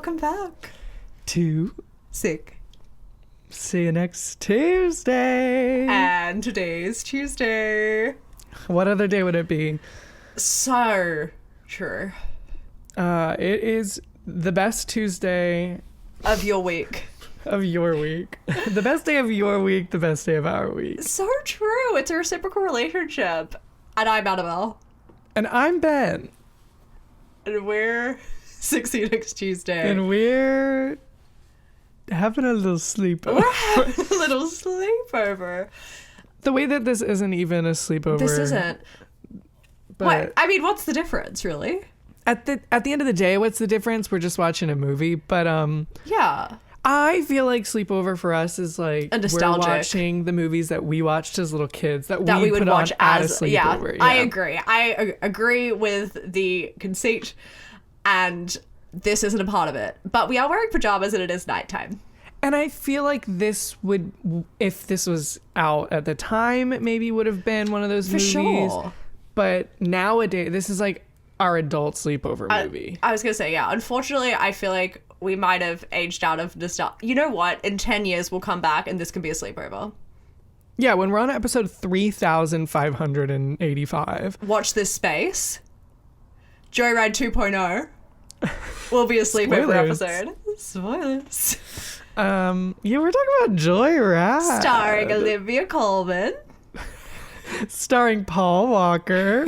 welcome back. To Sick. see you next Tuesday. And today's Tuesday. What other day would it be? So true. It is the best Tuesday Of your week. of your week. The best day of your week, the best day of our week. So true. It's a reciprocal relationship. And I'm Annabel. And I'm Ben. And we're 60 next Tuesday. And we're having a little sleepover. We're having a little sleepover. The way that this isn't even a sleepover. This isn't. But What? I mean, what's the difference, really? at the end of the day, what's the difference? We're just watching a movie. But Yeah. I feel like sleepover for us is like A nostalgic. we're watching the movies that we watched as little kids that we would put watch on at a as sleepover. I agree. I agree with the conceit, and this isn't a part of it. But we are wearing pajamas and it is nighttime. And I feel like this would, if this was out at the time, it maybe would have been one of those For movies. sure. But nowadays, this is like our adult sleepover movie. I was gonna say, yeah. Unfortunately, I feel like we might have aged out of nostalgia. You know what? In 10 years, we'll come back and this can be a sleepover. Yeah, when we're on episode 3,585. Watch this space. Joyride 2.0 will be a sleepover Spoilers. episode. Spoilers. Yeah, we're talking about Joyride. Starring Olivia Colman. Starring Paul Walker.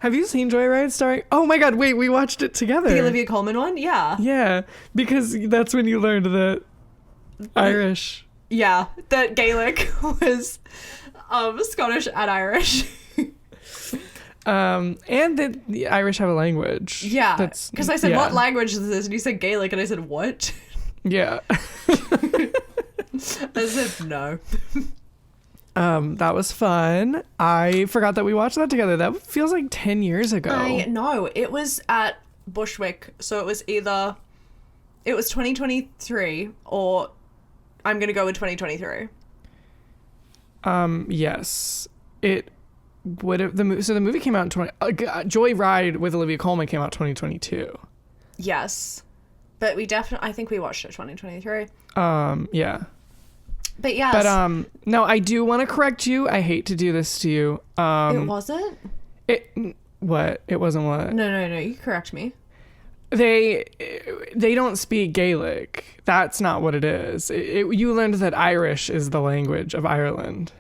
Have you seen Joyride starring? Oh my God, wait, we watched it together. The Olivia Colman one? Yeah. Yeah, because that's when you learned that Irish. Yeah, that Gaelic was Scottish and Irish. And that the Irish have a language. Yeah, That's because I said, yeah. what language is this? And you said Gaelic, and I said, what? Yeah. As if no. That was fun. I forgot that we watched that together. That feels like 10 years ago. I know. It was at Bushwick, so it was 2023 or I'm going to go with 2023. Yes. It would have, so the movie came out in Joyride with Olivia Colman came out 2022. Yes. But I think we watched it 2023. Yeah. But yes. But no, I do want to correct you. I hate to do this to you. It wasn't? What? It wasn't what? No, you correct me. They don't speak Gaelic. That's not what it is. You learned that Irish is the language of Ireland.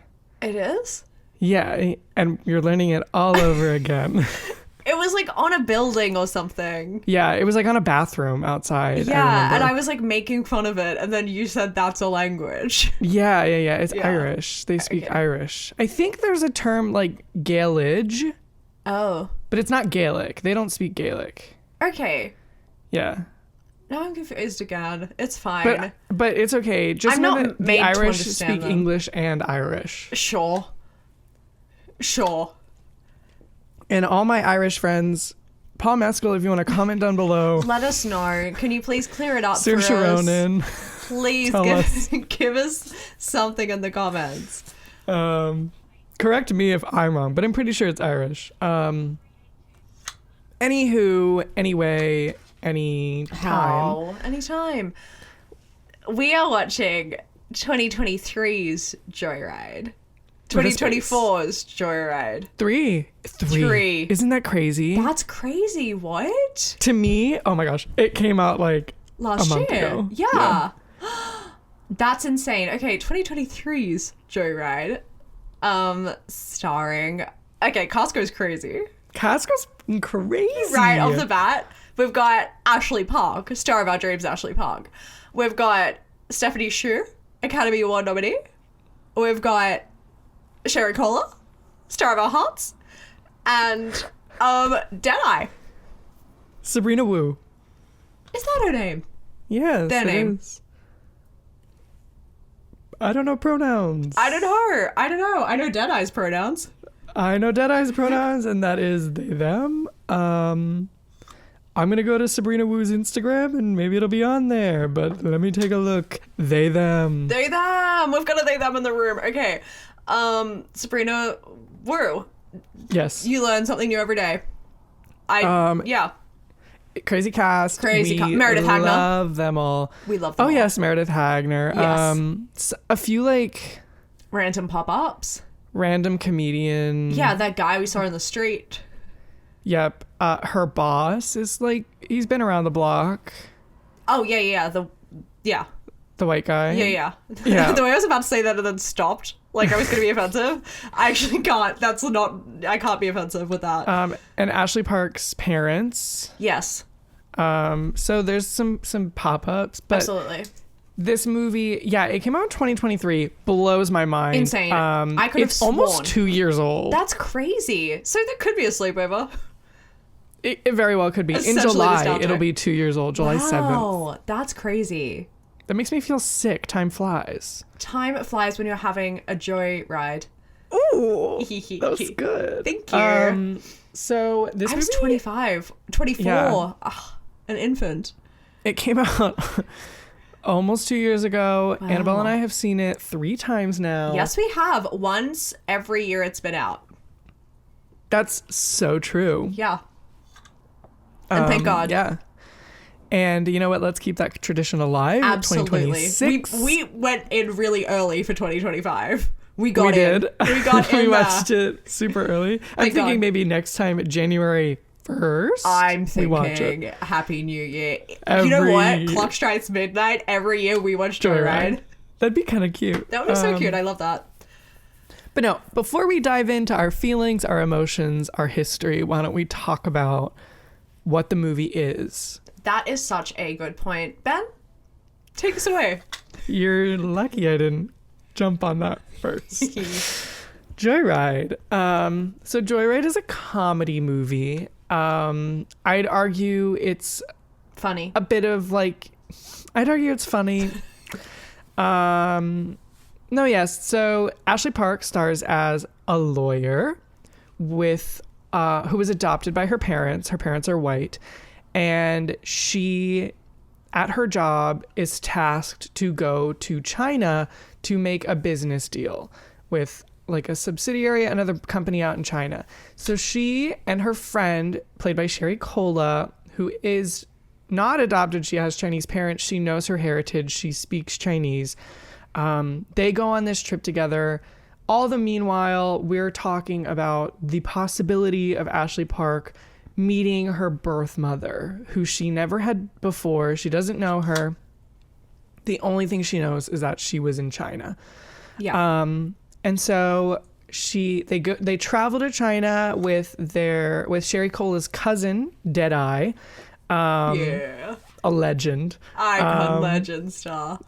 It is? Yeah, and you're learning it all over again. It was like on a building or something. Yeah, it was like on a bathroom outside. Yeah, and I was like making fun of it, and then you said that's a language. Yeah. It's Yeah. Irish. They speak Okay. Irish. I think there's a term like Gaelage, Oh. but it's not Gaelic. They don't speak Gaelic. Okay. Yeah. Now I'm confused again. It's fine. But it's okay. Just I'm know not that the made to Irish understand speak them. English and Irish. Sure. And all my Irish friends, Paul Mescal, if you want to comment down below. Let us know. Can you please clear it up for Saoirse us? Ronan. Please Tell us. give us something in the comments. Correct me if I'm wrong, but I'm pretty sure it's Irish. Anywho, anyway, anytime. Anytime. We are watching 2023's Joyride. With a space. 2024's Joyride. Three. Isn't that crazy? That's crazy. What? To me, oh my gosh, it came out like Last a month year. ago. Yeah. That's insane. Okay, 2023's Joyride. Starring. Okay, Costco's crazy. Costco's crazy. Right off the bat, we've got Ashely Park, star of our dreams, Ashely Park. We've got Stephanie Hsu, Academy Award nominee. We've got Sherry Cola, star of our hearts, and Deadeye. Sabrina Wu. Is that her name? Yes, Their it name. is. I don't know pronouns. I don't know. I know Deadeye's pronouns. I know Deadeye's pronouns, and that is they, them. I'm going to go to Sabrina Wu's Instagram, and maybe it'll be on there, but let me take a look. They, them. They, them. We've got a they, them in the room. Okay. Sabrina Wu. Yes. You learn something new every day. Yeah. Crazy cast. Meredith Hagner. Love them all. We love them Oh all. yes, Meredith Hagner. Yes. A few like Random pop-ups. random comedian. Yeah, that guy we saw in the street. Yep. Her boss is like, he's been around the block. Oh, yeah. The white guy. Yeah. Yeah. The way I was about to say that and then stopped. Like I was going to be offensive. I actually can't. I can't be offensive with that. And Ashely Park's parents. Yes. So there's some pop-ups, but Absolutely. this movie, yeah, it came out in 2023. Blows my mind. Insane. I could have It's almost 2 years old. That's crazy. So there could be a sleepover. It very well could be. In Essentially July, nostalgic. it'll be 2 years old. July 7th. Wow, that's crazy. That makes me feel sick. Time flies. Time flies when you're having a joy ride. Ooh, that was good. Thank you. So this I was movie, 25, 24. Yeah. Ugh, an infant. it came out almost 2 years ago. Wow. Annabelle and I have seen it 3 times now. Yes, we have. Once every year it's been out. That's so true. Yeah. And thank God. Yeah. And you know what? Let's keep that tradition alive. Absolutely. 2026. We went in really early for 2025. We got We in. did. We got in We there. watched it super early. I'm Thank thinking God. maybe next time, January 1st. I'm we watch thinking it. Happy New Year. You know what? Clock strikes midnight. Every year we watch Joyride. That'd be kind of cute. That would be so cute. I love that. But no, before we dive into our feelings, our emotions, our history, why don't we talk about what the movie is? That is such a good point. Ben, take us away. You're lucky I didn't jump on that first. Joyride. So Joyride is a comedy movie. I'd argue it's Funny. a bit of like, I'd argue it's funny. No, yes. So Ashely Park stars as a lawyer with who was adopted by her parents. Her parents are white, and she, at her job, is tasked to go to China to make a business deal with like a subsidiary, another company out in China. So she and her friend, played by Sherry Cola, who is not adopted, she has Chinese parents, she knows her heritage, she speaks Chinese. They go on this trip together. All the meanwhile, we're talking about the possibility of Ashely Park meeting her birth mother, who she never had before. She doesn't know her. The only thing she knows is that she was in China. Yeah. And so they travel to China with Sherry Cola's cousin, Deadeye. Yeah. A legend. Icon legend star.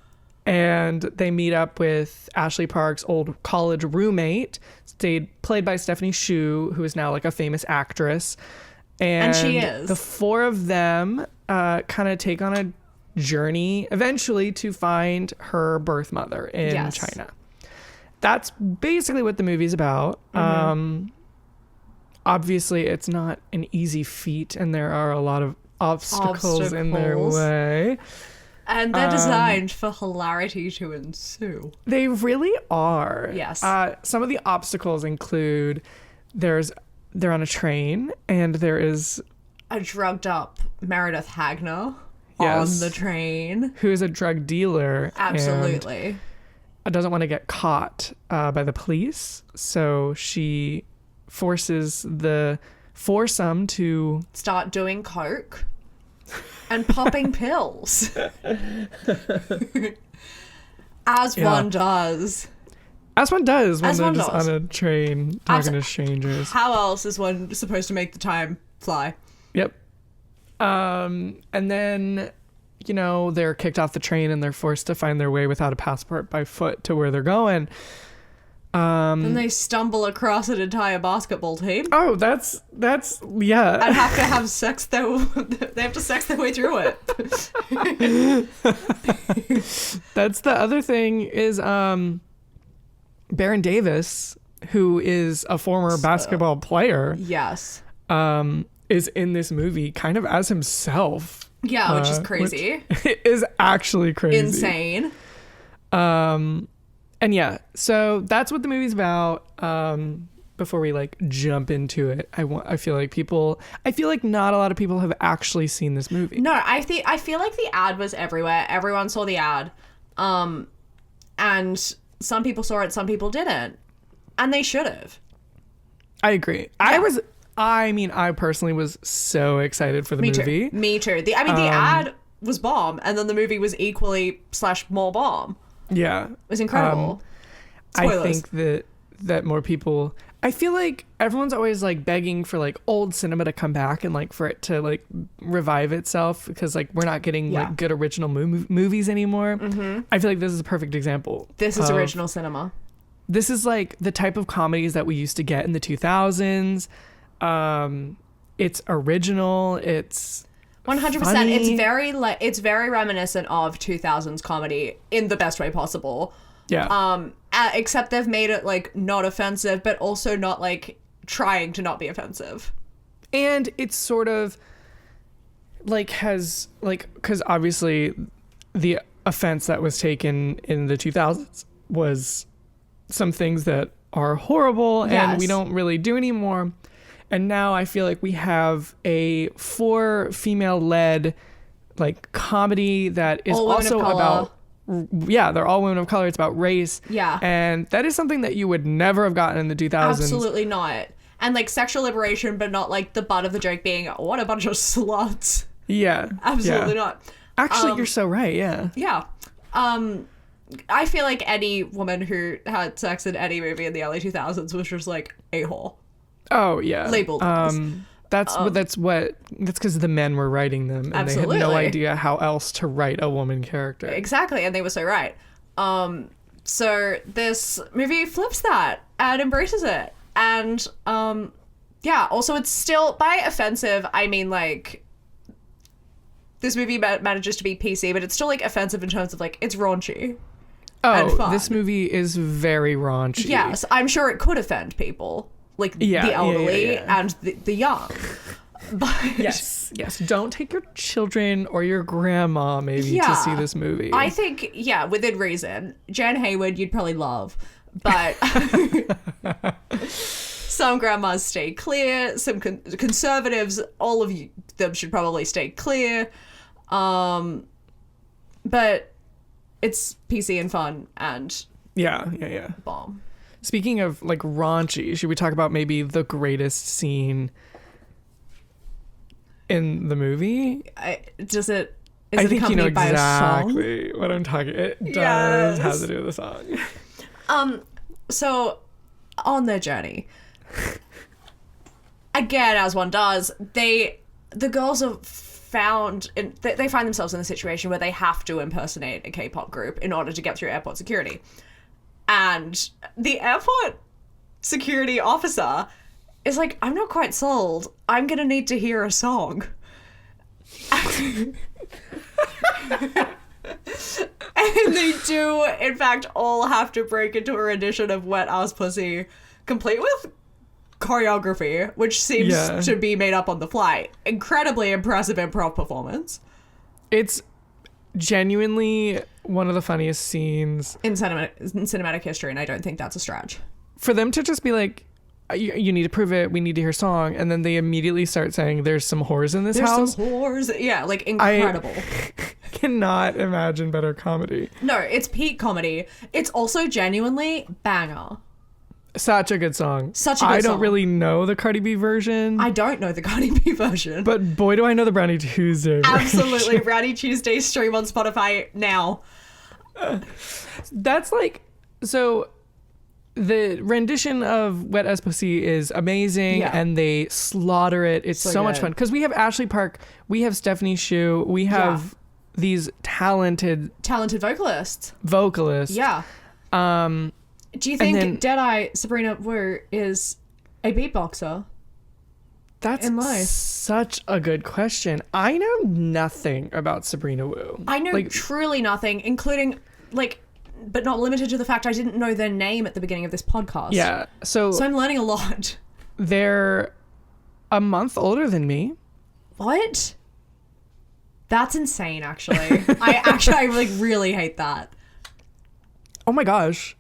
And they meet up with Ashely Park's old college roommate, played by Stephanie Hsu, who is now like a famous actress. And she is. The four of them kind of take on a journey eventually to find her birth mother in China. That's basically what the movie's about. Mm-hmm. Obviously, it's not an easy feat, and there are a lot of obstacles in their way. And they're designed for hilarity to ensue. They really are. Yes. Some of the obstacles include they're on a train, and there is A drugged up Meredith Hagner Yes. on the train. who is a drug dealer. Absolutely. And doesn't want to get caught by the police, so she forces the foursome to Start doing coke and popping pills. As one does. As one does when As they're one just does. on a train talking to strangers. How else is one supposed to make the time fly? Yep. And then, they're kicked off the train and they're forced to find their way without a passport by foot to where they're going. Then they stumble across an entire basketball team Oh, that's yeah. and have to have sex. They have to sex their way through it. That's the other thing is Baron Davis, who is a former basketball player, Yes. is in this movie kind of as himself. Yeah, which is crazy. Which is actually crazy. Insane. And yeah, so that's what the movie's about. before we like jump into it, I feel like not a lot of people have actually seen this movie. No, I feel like the ad was everywhere. Everyone saw the ad. And some people saw it, some people didn't. And they should have. I agree. Yeah. I personally was so excited for the movie. Me too. The ad was bomb, and then the movie was equally / more bomb. Yeah. It was incredible. Spoilers. I think that more people, I feel like everyone's always like begging for like old cinema to come back and like for it to like revive itself, because like we're not getting like good original movies anymore. Mm-hmm. I feel like this is a perfect example. This is original cinema. This is like the type of comedies that we used to get in the 2000s. It's original. It's 100%. funny. It's very reminiscent of 2000s comedy in the best way possible. Yeah. Except they've made it like not offensive, but also not like trying to not be offensive. And it's sort of like has like, because obviously the offense that was taken in the 2000s was some things that are horrible and we don't really do anymore. And now I feel like we have a 4 female-led like comedy that is also about, they're all women of color. It's about race. Yeah. And that is something that you would never have gotten in the 2000s. Absolutely not. And like sexual liberation, but not like the butt of the joke being, what a bunch of sluts. Yeah. Absolutely not. Actually, you're so right. Yeah. Yeah. I feel like any woman who had sex in any movie in the early 2000s was just like a whore. Oh yeah. Labeled. That's because the men were writing them and absolutely. they had no idea how else to write a woman character. Exactly, and they were so right. So this movie flips that and embraces it. And also it's still, by offensive, I mean like this movie manages to be PC, but it's still like offensive in terms of like it's raunchy. Oh, this movie is very raunchy. Yes, I'm sure it could offend people. Like the elderly and the young. But yes. Don't take your children or your grandma maybe to see this movie. I think, within reason. Jan Hayward, you'd probably love. But some grandmas stay clear. Some conservatives, all of them should probably stay clear. But it's PC and fun and bomb. Speaking of like raunchy, should we talk about maybe the greatest scene in the movie? I think you know exactly what I'm talking. It does have to do with the song. So on their journey, again, as one does, the girls are they find themselves in a situation where they have to impersonate a K-pop group in order to get through airport security. And the airport security officer is like, I'm not quite sold. I'm going to need to hear a song. And they do, in fact, all have to break into a rendition of Wet Ass Pussy, complete with choreography, which seems to be made up on the fly. Incredibly impressive improv performance. It's genuinely one of the funniest scenes in cinematic history, and I don't think that's a stretch. For them to just be like, you need to prove it, we need to hear a song, and then they immediately start saying there's some whores in this house. There's some whores. Yeah, like incredible. I cannot imagine better comedy. No, it's peak comedy. It's also genuinely banger. Such a good song. I don't really know the Cardi B version. I don't know the Cardi B version. But boy, do I know the Brownie Tuesday version. Absolutely. Brownie Tuesday, stream on Spotify now. That's like... So, the rendition of Wet Ass Pussy is amazing, and they slaughter it. It's so much fun. Because we have Ashely Park, we have Stephanie Hsu, we have these talented vocalists. Yeah. Do you think Deadeye Sabrina Wu is a beatboxer? That's such a good question. I know nothing about Sabrina Wu. I know truly nothing, including but not limited to the fact I didn't know their name at the beginning of this podcast. Yeah. So I'm learning a lot. They're a month older than me. What? That's insane, actually. I really hate that. Oh my gosh.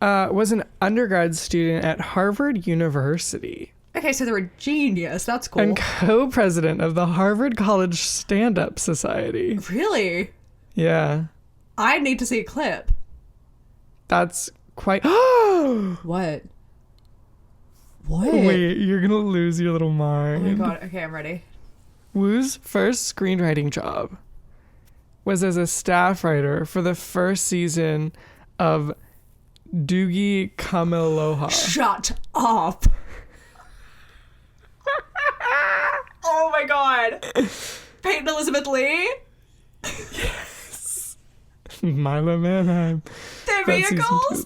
was an undergrad student at Harvard University. Okay, so they're a genius. That's cool. And co-president of the Harvard College Stand-Up Society. Really? Yeah. I need to see a clip. That's quite... What? What? Wait, you're gonna lose your little Oh mind. my god. Okay, I'm ready. Wu's first screenwriting job was as a staff writer for the first season of Doogie Kamealoha. Shut up. Oh my god. Peyton Elizabeth Lee? Milo Manheim. Their That's season vehicles?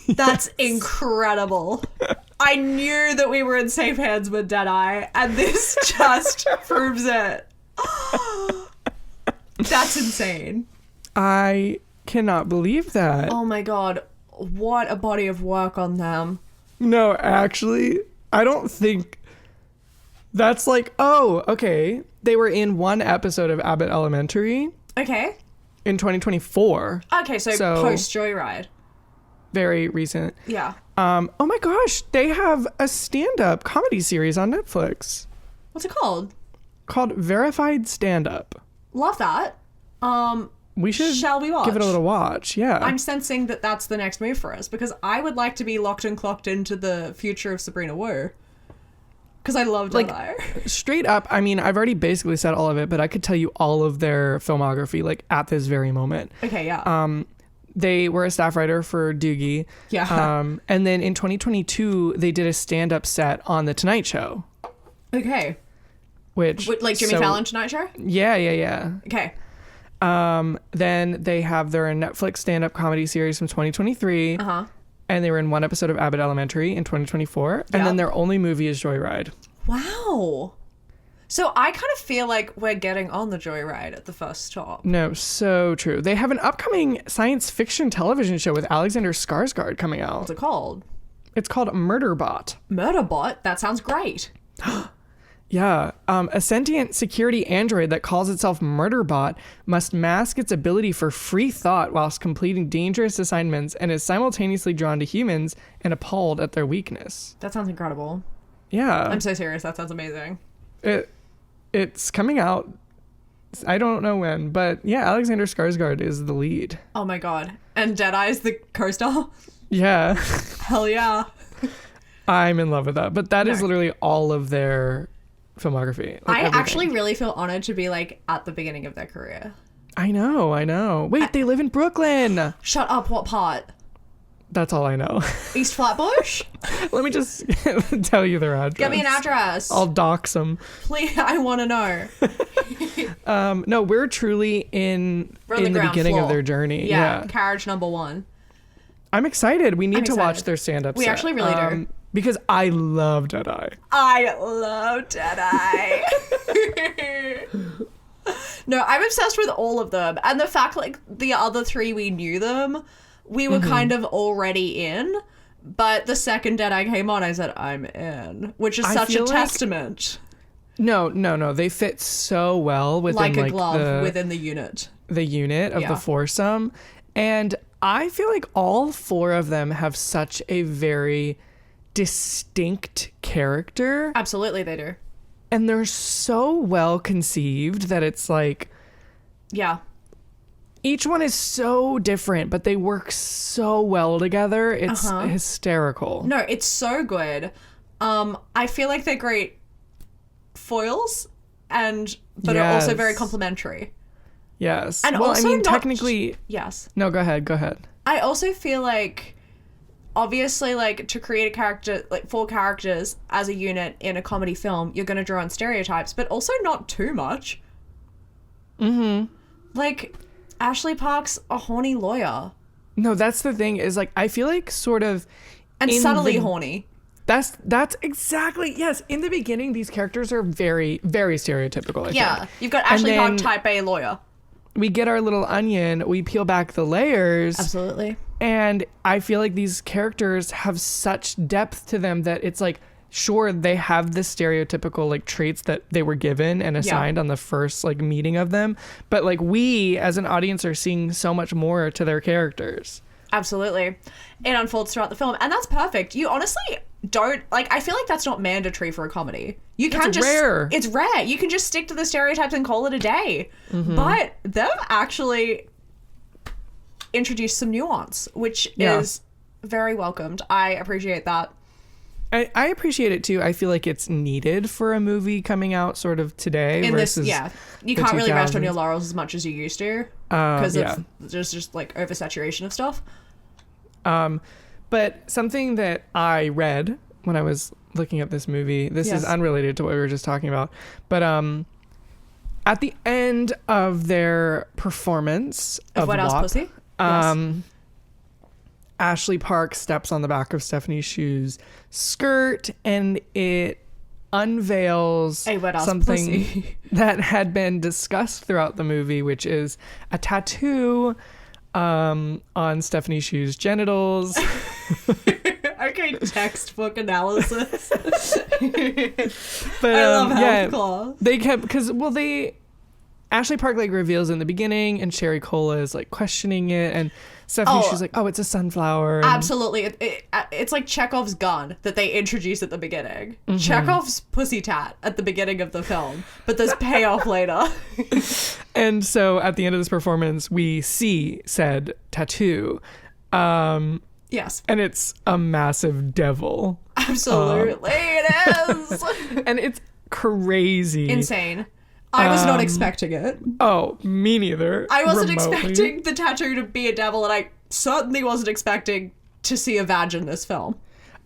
That's incredible. I knew that we were in safe hands with Deadeye, and this just proves it. That's insane. I cannot believe that. Oh my god. What a body of work on them. No, actually, I don't think that's like, oh, okay. They were in one episode of Abbott Elementary Okay. in 2024. Okay, so post Joyride. Very recent. Yeah. Oh my gosh, they have a stand-up comedy series on Netflix What's it called? called Verified Stand-Up. Love that. We should Shall we watch? give it a little watch. Yeah. I'm sensing that that's the next move for us because I would like to be locked and clocked into the future of Sabrina Wu. Because I love Deadeye. Straight up, I mean, I've already basically said all of it, but I could tell you all of their filmography like at this very moment. Okay, yeah. They were a staff writer for Doogie. Yeah. And then in 2022, they did a stand-up set on The Tonight Show. Okay. Which Like Jimmy Fallon Tonight Show? Yeah. Okay. Then they have their Netflix stand-up comedy series from 2023. Uh-huh. And they were in one episode of Abbott Elementary in 2024. Yep. And then their only movie is Joyride. Wow. So I kind of feel like we're getting on the Joyride at the first stop. No, so true. They have an upcoming science fiction television show with Alexander Skarsgård coming out. What's it called? It's called Murderbot. Murderbot? That sounds great. Yeah. A sentient security android that calls itself Murderbot must mask its ability for free thought whilst completing dangerous assignments and is simultaneously drawn to humans and appalled at their weakness. That sounds incredible. Yeah. I'm so serious. That sounds amazing. It's coming out. I don't know when, but yeah, Alexander Skarsgård is the lead. Oh my god. And Deadeye's the co-star? Yeah. Hell yeah. I'm in love with that. But that is No. literally all of their filmography. Like I everything. actually really feel honored to be like at the beginning of their career. I know. Wait, they live in Brooklyn. Shut up, what part? That's all I know. East Flatbush? Let me just tell you their address. Get me an address. I'll dox them. Please, I want to know. No, we're truly in the ground beginning floor. of their journey. Yeah, carriage number 1. I'm excited. We need I'm to excited. watch their stand-up We set. actually really do. Because I love Deadeye. I love Deadeye. No, I'm obsessed with all of them. And the fact, like, the other 3, we knew them. We were kind of already in. But the second Deadeye came on, I said, I'm in. Which is I such a feel like- testament. No. They fit so well within Like a glove the, within the unit. the unit of Yeah. the foursome. And I feel like all 4 of them have such a very distinct character. Absolutely, they do. And they're so well conceived that it's like Yeah. each one is so different, but they work so well together. It's hysterical. No, it's so good. I feel like they're great foils, but are also very Yes. complementary. Yes. And well, also I mean, not- technically. Yes. No, go ahead. I also feel like, obviously, like, to create a character, like, 4 characters as a unit in a comedy film, you're going to draw on stereotypes, but also not too much. Mm-hmm. Like, Ashely Park's a horny lawyer. No, that's the thing is like I feel like sort of And in subtly the- horny. That's exactly yes. In the beginning, these characters are very, very stereotypical. I Yeah. think. You've got And Ashely Park, then type A lawyer. we get our little onion. We peel back the layers. Absolutely. And I feel like these characters have such depth to them that it's like, sure, they have the stereotypical like traits that they were given and assigned on the first like meeting of them. But like we as an audience are seeing so much more to their characters. Absolutely. It unfolds throughout the film, and that's perfect. You honestly don't, like, I feel like that's not mandatory for a comedy. You can just, rare. It's rare. You can just stick to the stereotypes and call it a day. Mm-hmm. But they've actually introduced some nuance, which is very welcomed. I appreciate that. I appreciate it too. I feel like it's needed for a movie coming out sort of today In versus this, you can't really rest on your laurels as much as you used to because there's just like oversaturation of stuff. But something that I read when I was looking at this movie, this is unrelated to what we were just talking about, but at the end of their performance of Wet House WAP, Pussy, Ashely Park steps on the back of Stephanie Hsu's skirt and it unveils something pussy. that had been discussed throughout the movie, which is a tattoo on Stephanie Hsu's genitals. Okay, textbook analysis. But I love health class. they kept Ashely Park like reveals in the beginning, and Sherry Cola is like questioning it, and Stephanie she's like, oh, it's a sunflower. And absolutely, it's like Chekhov's gun that they introduce at the beginning. Mm-hmm. Chekhov's pussy tat at the beginning of the film, but there's payoff later. And so at the end of this performance, we see said tattoo. Yes, and it's a massive devil. Absolutely, it is, and it's crazy, insane. I was not expecting it. Oh, me neither. I wasn't expecting the tattoo to be a devil, and I certainly wasn't expecting to see a vag in this film.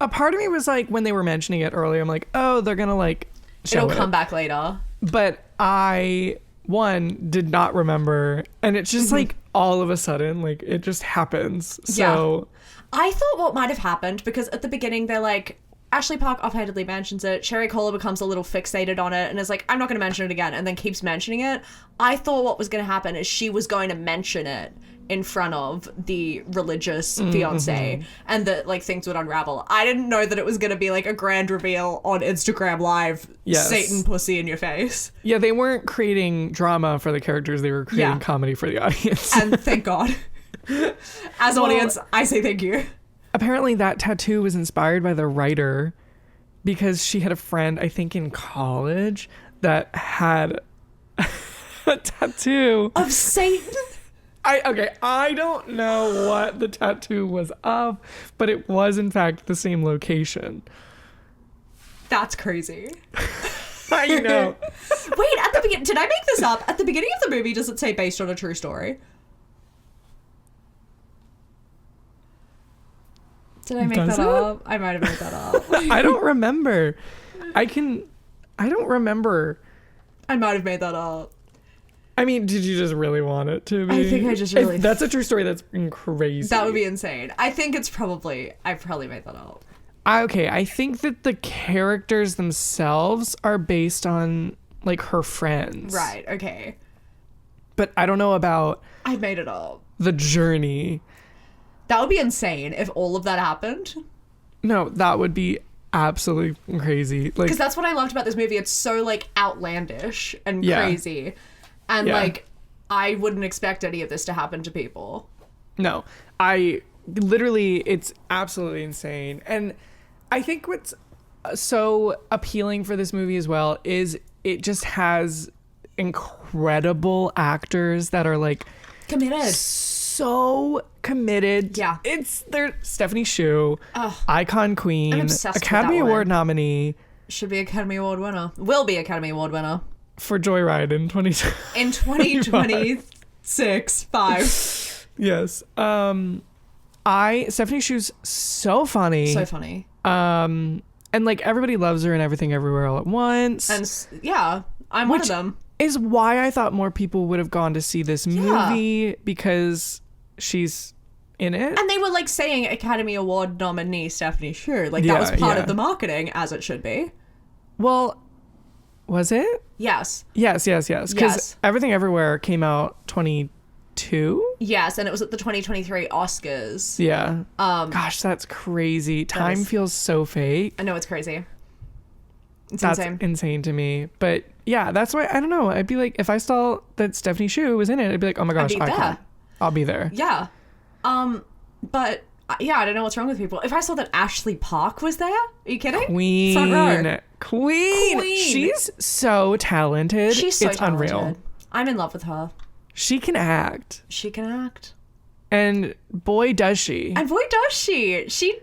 A part of me was like, when they were mentioning it earlier, I'm like, oh, they're gonna like show It'll come back later. But I, did not remember, and it's just like all of a sudden, like it just happens. So I thought what might have happened, because at the beginning they're like, Ashely Park offhandedly mentions it. Sherry Cola becomes a little fixated on it and is like, I'm not going to mention it again, and then keeps mentioning it. I thought what was going to happen is she was going to mention it in front of the religious fiance, and that like things would unravel. I didn't know that it was going to be like a grand reveal on Instagram Live. Yes. Satan pussy in your face. Yeah, they weren't creating drama for the characters. They were creating comedy for the audience. And thank God. As audience, I say thank you. Apparently that tattoo was inspired by the writer because she had a friend, I think in college, that had a tattoo of Satan. I don't know what the tattoo was of, but it was in fact the same location. That's crazy. I know. Wait, at the beginning, did I make this up? At the beginning of the movie, does it say based on a true story? Did I make that up? I might have made that up. I don't remember. I don't remember. I might have made that up. I mean, did you just really want it to be? I think I just really... If that's a true story, that's crazy. That would be insane. I think I probably made that up. Okay, I think that the characters themselves are based on, like, her friends. Right, okay. But I don't know about... I made it up. The journey. That would be insane if all of that happened. No, that would be absolutely crazy. Like, because that's what I loved about this movie. It's so, like, outlandish and crazy. And, like, I wouldn't expect any of this to happen to people. No. It's absolutely insane. And I think what's so appealing for this movie as well is it just has incredible actors that are, like... committed. So committed. Yeah. They're Stephanie Hsu, icon queen, I'm obsessed Academy with that Award one. nominee. Should be Academy Award winner. Will be Academy Award winner. For Joyride in 2026. 5. Yes. Stephanie Hsu's so funny. So funny. And like everybody loves her and Everything Everywhere All at Once. And I'm one of them. Is why I thought more people would have gone to see this movie because she's in it. And they were like saying Academy Award nominee Stephanie Hsu. Like that was part of the marketing, as it should be. Well, was it? Yes. Yes. Because Everything Everywhere came out 22. Yes, and it was at the 2023 Oscars. Yeah. Gosh, that's crazy. Time feels so fake. I know, it's crazy. That's insane to me. But yeah, that's why, I don't know. I'd be like, if I saw that Stephanie Hsu was in it, I'd be like, oh my gosh, I'll be there. Yeah. But yeah, I don't know what's wrong with people. If I saw that Ashely Park was there, are you kidding? Queen. Front row. Queen. She's so talented. She's so it's talented. Unreal. I'm in love with her. She can act. She can act. And boy, does she. And boy, does she. She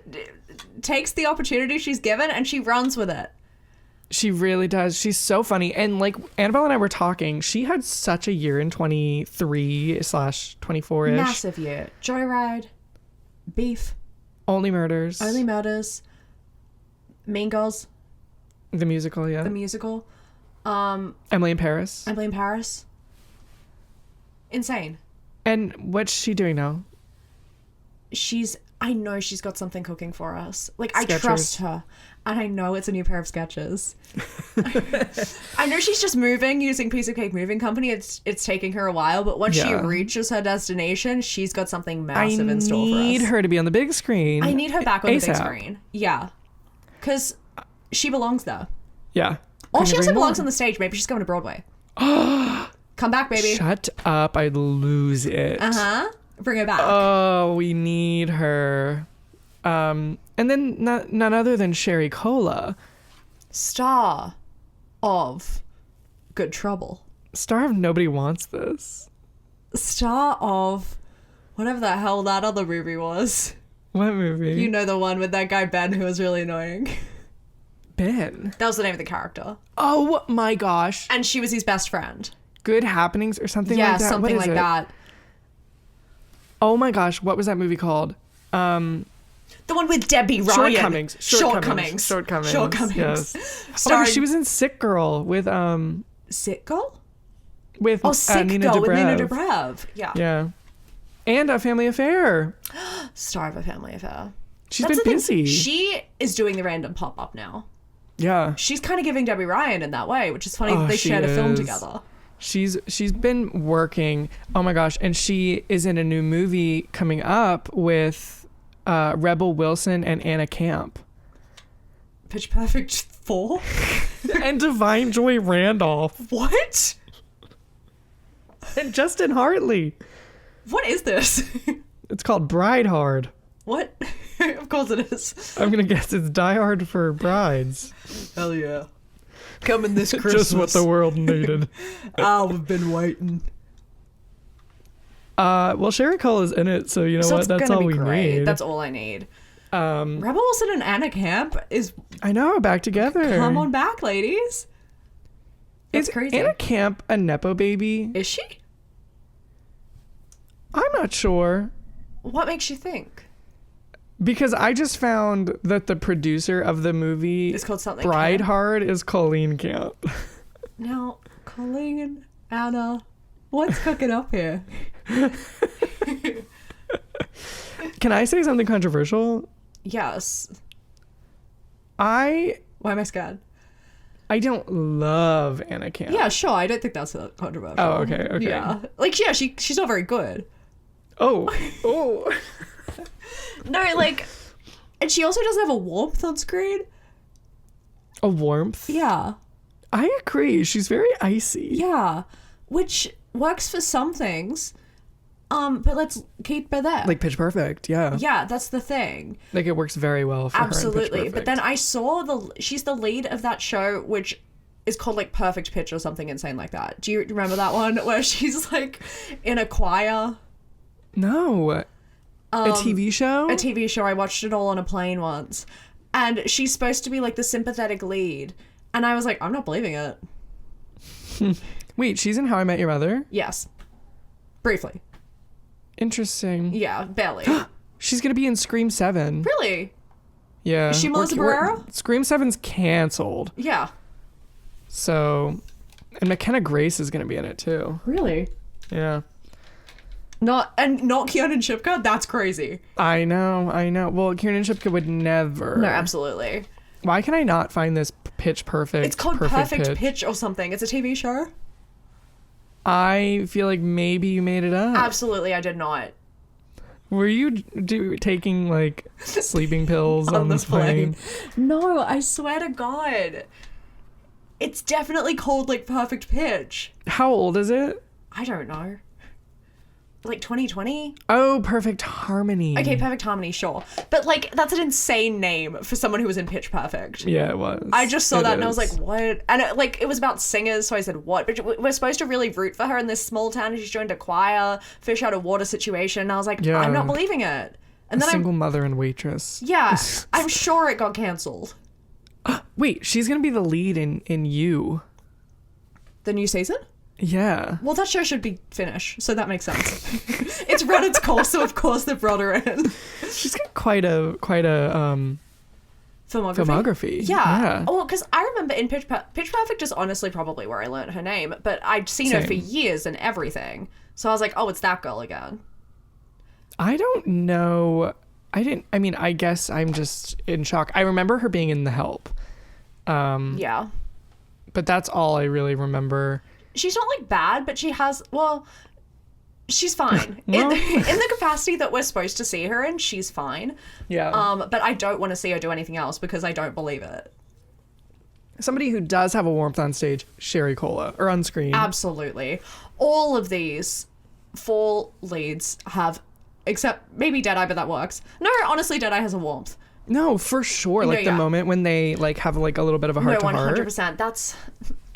takes the opportunity she's given and she runs with it. She really does. She's so funny. And like Annabelle and I were talking, she had such a year in 23/24-ish. Massive year. Joyride. Beef. Only Murders. Only Murders. Mean Girls. The musical, yeah. The musical. Emily in Paris. Emily in Paris. Insane. And what's she doing now? I know she's got something cooking for us. Like, Skechers. I trust her. And I know it's a new pair of Skechers. I know she's just moving using Piece of Cake Moving Company. It's taking her a while, but once she reaches her destination, she's got something massive in store for us. I need her to be on the big screen. I need her back on the big ASAP. screen. Yeah. Because she belongs there. Yeah. Or Couldn't she agree also belongs more. on the stage. Maybe she's going to Broadway. Come back, baby. Shut up. I'd lose it. Uh-huh. Bring her back. Oh, we need her. And then none other than Sherry Cola. Star of Good Trouble. Star of Nobody Wants This. Star of whatever the hell that other movie was. What movie? You know, the one with that guy Ben who was really annoying. Ben. That was the name of the character. Oh my gosh. And she was his best friend. Good Happenings or something Yeah, like that. something What is like it? that. Oh my gosh, what was that movie called? The one with Debbie Ryan. Shortcomings. Shortcomings. Shortcomings. Yes. Oh my Starring gosh, she was in Sick Girl with Sick Girl? with Sick Nina Girl Dobrev. with Nina Dobrev. Yeah. Yeah. And A Family Affair. Star of A Family Affair. She's That's been the thing. busy. She is doing the random pop-up now. Yeah. She's kind of giving Debbie Ryan in that way, which is funny that they she shared a film is. together. She's been working. Oh my gosh, and she is in a new movie coming up with Rebel Wilson and Anna Camp. Pitch Perfect 4? And Divine Joy Randolph. What? And Justin Hartley. What is this? It's called Bride Hard. What? Of course it is. I'm gonna guess it's Die Hard for brides. Hell yeah. Coming this Christmas. Just what the world needed. I've been waiting. Well, Sherry Cole is in it, so you know So what? it's That's gonna all be we great. need. That's all I need. Um, Rebel Wilson and Anna Camp is I know, back together. come on back, ladies. It's Is crazy. Anna Camp a Nepo baby? Is she? I'm not sure. What makes you think? Because I just found that the producer of the movie It's called something Bride Camp. Hard is Colleen Camp. Now, Colleen, Anna, what's cooking up here? Can I say something controversial? Yes. I Why am I scared? don't love Anna Camp. Yeah, sure. I don't think that's controversial. Oh, okay. Yeah. Like, yeah, she's not very good. Oh. Oh. No, like, and she also doesn't have a warmth on screen. A warmth? Yeah. I agree. She's very icy. Yeah. Which works for some things. But let's keep her there. Like Pitch Perfect, yeah. Yeah, that's the thing. Like it works very well for her. Absolutely. But then I saw she's the lead of that show, which is called like Perfect Pitch or something insane like that. Do you remember that one where she's like in a choir? No. A TV show? A TV show. I watched it all on a plane once. And she's supposed to be like the sympathetic lead. And I was like, I'm not believing it. Wait, she's in How I Met Your Mother? Yes. Briefly. Interesting. Yeah, barely. She's gonna be in Scream 7. Really? Yeah. Is she Melissa Barrera? Scream 7's canceled. Yeah. So, and McKenna Grace is gonna be in it too. Really? Yeah. Not Kiernan Shipka? That's crazy. I know. Well, Kiernan Shipka would never. No, absolutely. Why can I not find this Pitch Perfect? It's called Perfect Pitch or something. It's a TV show. I feel like maybe you made it up. Absolutely, I did not. Were you taking like sleeping pills on this plane? No, I swear to God. It's definitely called like Perfect Pitch. How old is it? I don't know. like 2020. Oh, Perfect Harmony. Okay, Perfect Harmony, sure. But like, that's an insane name for someone who was in Pitch Perfect. Yeah, it was. I just saw that and I was like, what? And it was about singers, so I said, what? But we're supposed to really root for her in this small town. She's joined a choir, fish out of water situation. And I was like, Yeah. I'm not believing it. And a then single mother and waitress. Yeah, I'm sure it got cancelled. Wait, she's gonna be the lead in You. The new season? Yeah. Well, that show should be finished, so that makes sense. It's run its course, so of course they've brought her in. She's got quite a filmography. Yeah. Well, because I remember in Pitch Perfect is honestly probably where I learned her name, but I'd seen her for years and everything. So I was like, oh, it's that girl again. I don't know. I guess I'm just in shock. I remember her being in The Help. Yeah. But that's all I really remember. She's not like bad, but she's fine. in the capacity that we're supposed to see her in, she's fine. Yeah. But I don't want to see her do anything else because I don't believe it. Somebody who does have a warmth on stage, Sherry Cola, or on screen. Absolutely. All of these 4 leads have, except maybe Deadeye, but that works. No, honestly, Deadeye has a warmth. No, for sure. Like the moment when they like have like a little bit of a heart to heart. 100%. That's,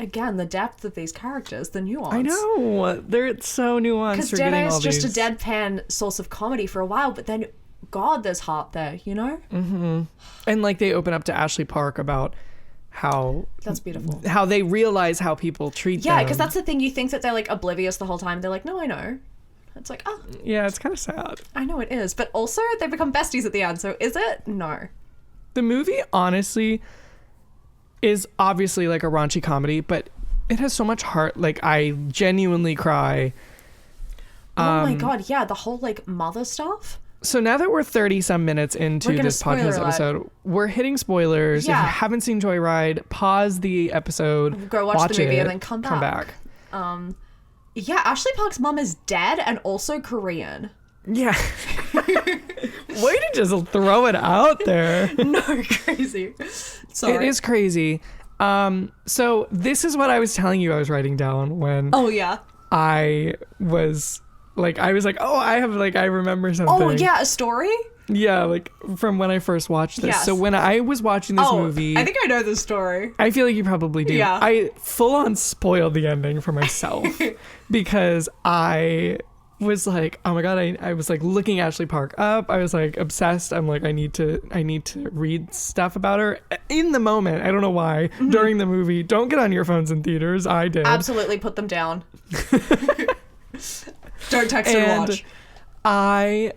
again, the depth of these characters, the nuance. I know. They're so nuanced. Because Deadeye is just a deadpan source of comedy for a while, but then, God, there's heart there, you know? Mm-hmm. And like they open up to Ashely Park about how... That's beautiful. How they realize how people treat them. Yeah, because that's the thing. You think that they're like oblivious the whole time. They're like, no, I know. It's like, oh. Yeah, it's kind of sad. I know it is. But also, they become besties at the end. So is it? No. The movie, honestly, is obviously like a raunchy comedy, but it has so much heart. Like, I genuinely cry. Oh my God. Yeah, the whole like mother stuff. So now that we're 30 some minutes into this podcast episode, we're hitting spoilers. Yeah. If you haven't seen Joyride, pause the epised, go watch the movie and then come back. Yeah, Ashely Park's mom is dead and also Korean. Yeah. Way to just throw it out there. No, crazy. Sorry. It is crazy. So this is what I was telling you I was writing down when I was like, oh, I remember something. Oh, yeah, a story? Yeah, like from when I first watched this. Yes. So when I was watching this movie... I think I know the story. I feel like you probably do. Yeah. I full on spoiled the ending for myself because I was like, oh my God, I was like looking Ashely Park up. I was like obsessed. I'm like, I need to read stuff about her in the moment. I don't know why. Mm-hmm. During the movie. Don't get on your phones in theaters. I did. Absolutely put them down. Don't text and watch.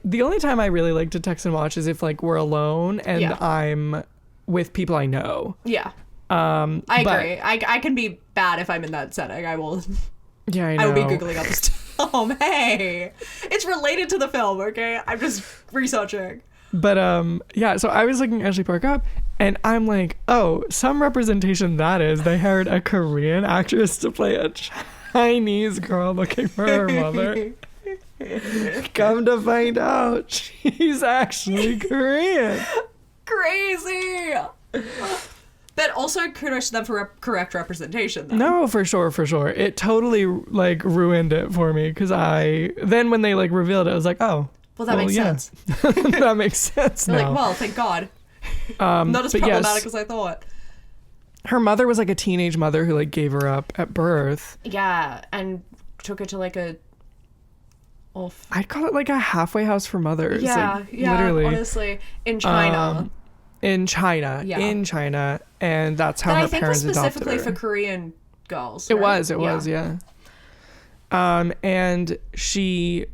The only time I really like to text and watch is if like we're alone and I'm with people I know. Yeah. I agree. I can be bad if I'm in that setting. I will. Yeah, I know. I will be Googling up this film. Hey, it's related to the film, okay? I'm just researching. But yeah, so I was looking Ashely Park up and I'm like, oh, some representation that is. They hired a Korean actress to play a Chinese girl looking for her mother. Come to find out, she's actually Korean. Crazy. But also kudos to them for correct representation, though. No, for sure. It totally like ruined it for me because then when they like revealed it, I was like, oh, well, that makes sense. That makes sense. You're now. like, well, thank God. Not as problematic as I thought. Her mother was like a teenage mother who like gave her up at birth. Yeah, and took her to like a. I'd call it like a halfway house for mothers. Yeah, like, literally. Honestly, in China. In China, and that's how her parents adopted her. I think specifically for Korean girls. It was, yeah. And she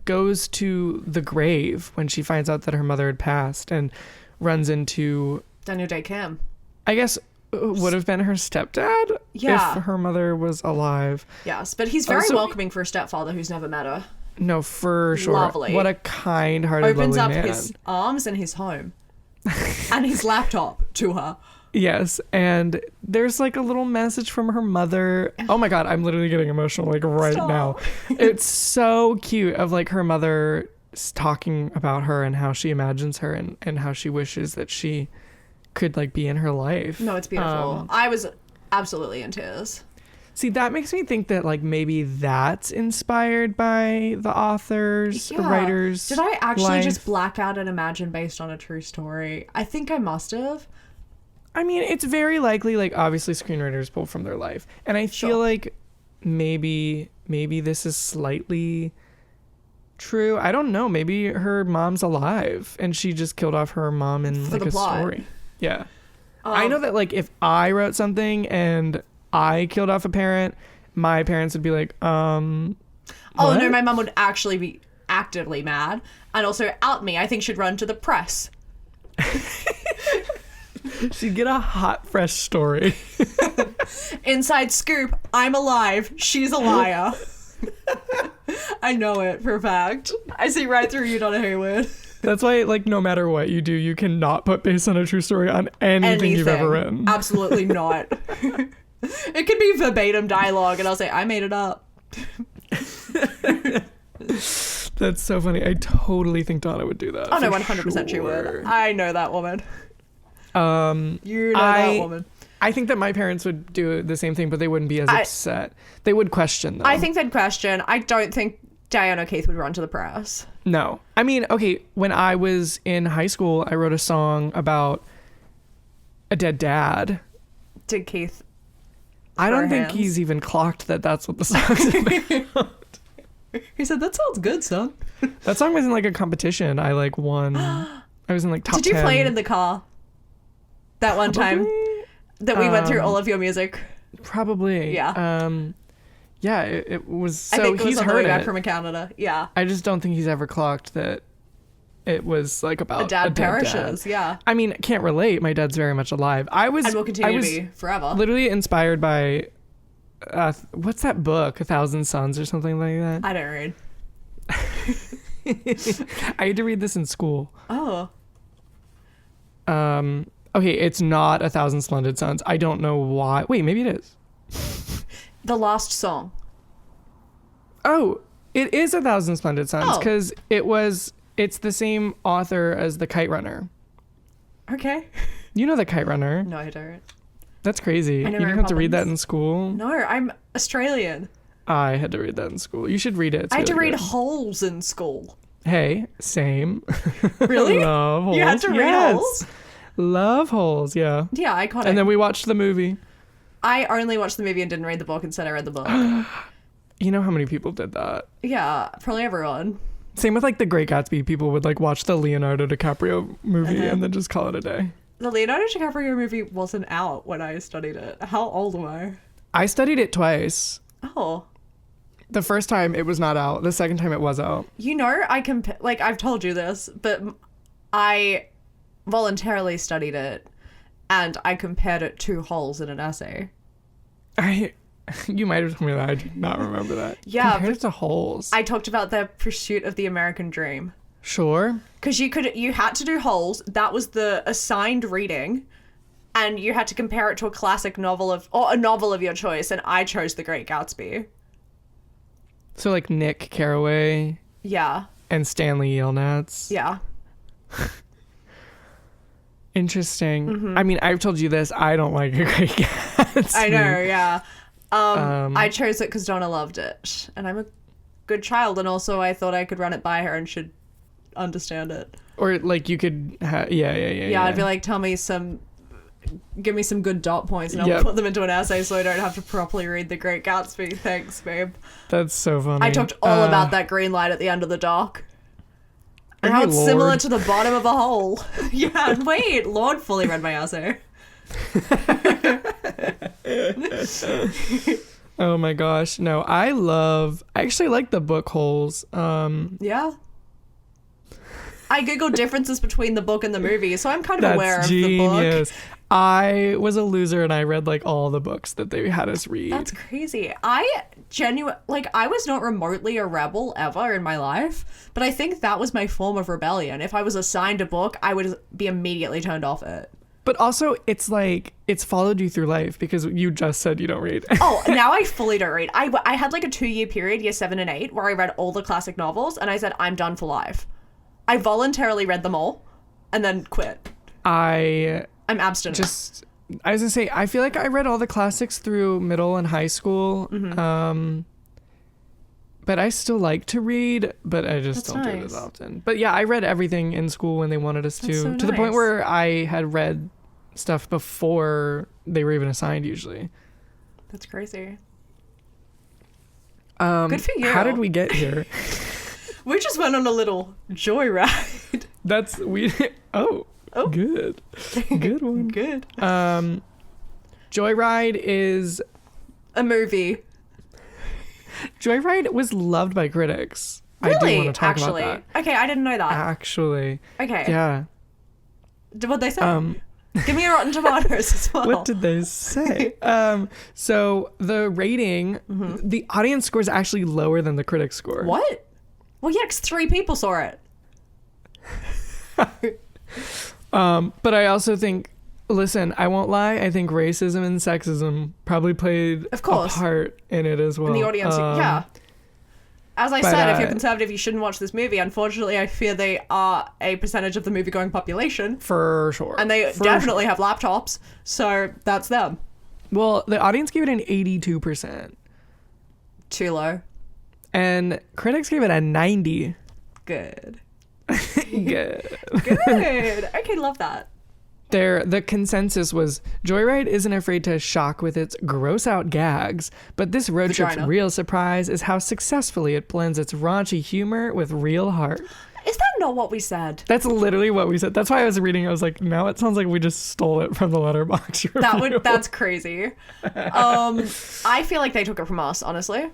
goes to the grave when she finds out that her mother had passed and runs into Daniel Day Kim. I guess would have been her stepdad if her mother was alive. Yes, but he's very welcoming for a stepfather who's never met her. No, for sure. Lovely. What a kind-hearted, lovely man. Opens up his arms and his home. And his laptop to her. Yes, and there's like a little message from her mother. Oh my God, I'm literally getting emotional like right now. It's so cute of like her mother talking about her and how she imagines her and how she wishes that she could like be in her life. No, it's beautiful. I was absolutely in tears. See, that makes me think that like maybe that's inspired by the authors, the writers. Did I actually life. just black out and imagine based on a true story? I think I must have. I mean, it's very likely, like, obviously screenwriters pull from their life. And I feel like maybe this is slightly true. I don't know. Maybe her mom's alive and she just killed off her mom in like a story. Yeah. I know that like if I wrote something and I killed off a parent, my parents would be like, Oh no, my mom would actually be actively mad and also out me. I think she'd run to the press. She'd get a hot, fresh story. Inside scoop, I'm alive. She's a liar. I know it for a fact. I see right through you, Donna Hayward. That's why, like, no matter what you do, you cannot put based on a true story on anything you've ever written. Absolutely not. It could be verbatim dialogue, and I'll say, I made it up. That's so funny. I totally think Donna would do that. Oh, no, 100% she would. I know that woman. You know that woman. I think that my parents would do the same thing, but they wouldn't be as upset. They would question, though. I think they'd question. I don't think Diane O'Keefe would run to the press. No. I mean, okay, when I was in high school, I wrote a song about a dead dad. Did Keith? I don't think he's even clocked that that's what the song's about. He said, that sounds good, son. That song was in like a competition. I like won. I was in like top 10. Did you play it in the car? That one time that we went through all of your music? Probably. Yeah. Yeah, it was. So I think it was he's on the way heard back it from Canada. Yeah. I just don't think he's ever clocked that it was like about a dad perishes. Dad. Yeah. I mean, can't relate. My dad's very much alive. And will continue to be forever. Literally inspired by what's that book, 1,000 Suns or something like that? I don't read. I had to read this in school. Oh. Okay, it's not 1,000 Splendid Suns. I don't know why. Wait, maybe it is. The Lost Song. Oh, it is 1,000 Splendid Suns because it's the same author as The Kite Runner. Okay. You know The Kite Runner? No, I don't. That's crazy. You didn't have to read that in school? No, I'm Australian. I had to read that in school. You should read it. I had to read Holes in school. Hey, same. Really? Love Holes. You had to read Holes? Love Holes, yeah. Yeah, iconic. And then we watched the movie. I only watched the movie and didn't read the book. Instead, I read the book. You know how many people did that? Yeah, probably everyone. Same with like The Great Gatsby. People would like watch the Leonardo DiCaprio movie and then just call it a day. The Leonardo DiCaprio movie wasn't out when I studied it. How old am I? I studied it twice. Oh. The first time it was not out. The second time it was out. You know, like I've told you this, but I voluntarily studied it and I compared it to Holes in an essay. You might have told me that. I do not remember that. Yeah. Compared to Holes. I talked about the pursuit of the American dream. Sure. Because you had to do Holes. That was the assigned reading. And you had to compare it to a classic novel or a novel of your choice. And I chose The Great Gatsby. So like Nick Carraway. Yeah. And Stanley Yelnats. Yeah. Interesting. Mm-hmm. I mean, I've told you this. I don't like A Great Gatsby. I know, yeah. I chose it because Donna loved it. And I'm a good child. And also I thought I could run it by her and should understand it. Or like you could... Yeah, I'd be like, give me some good dot points and I'll put them into an essay so I don't have to properly read The Great Gatsby. Thanks, babe. That's so funny. I talked all about that green light at the end of the dock. And how it's similar to the bottom of a hole. Yeah, wait, Lord fully read my essay. Oh my gosh. No, I actually like the book Holes. Yeah. I Googled differences between the book and the movie, so I'm kind of aware of the book. I was a loser and I read like all the books that they had us read. That's crazy. I was not remotely a rebel ever in my life, but I think that was my form of rebellion. If I was assigned a book, I would be immediately turned off it. But also, it's like, it's followed you through life because you just said you don't read. Oh, now I fully don't read. I had like a 2-year period, year 7 and 8, where I read all the classic novels and I said, I'm done for life. I voluntarily read them all and then quit. I'm abstinent. Just I was gonna say, I feel like I read all the classics through middle and high school. But I still like to read, but I just don't do it as often. But yeah, I read everything in school when they wanted us to the point where I had read stuff before they were even assigned usually. That's crazy. Good for you. How did we get here? We just went on a little joyride. Oh, good. Good one. Good. Joyride is a movie. Joyride was loved by critics. Really? I do want to talk about that. Okay, I didn't know that. Actually. Okay. Yeah. What'd they say? Give me a Rotten Tomatoes as well. What did they say? So the rating, the audience score is actually lower than the critic score. What? Well, yeah, 'cause 3 people saw it. But I also think, listen, I won't lie, I think racism and sexism probably played a part in it as well. In the audience, yeah. As I said, if you're conservative, you shouldn't watch this movie. Unfortunately, I fear they are a percentage of the movie-going population. For sure. And they definitely have laptops, so that's them. Well, the audience gave it an 82%. Too low. And critics gave it a 90. Good. Good. Good. Okay, love that. The consensus was Joyride isn't afraid to shock with its gross out gags, but this road trip's real surprise is how successfully it blends its raunchy humor with real heart. Is that not what we said? That's literally what we said. That's why I was reading. I was like, now it sounds like we just stole it from the Letterboxd review. That's crazy. I feel like they took it from us, honestly.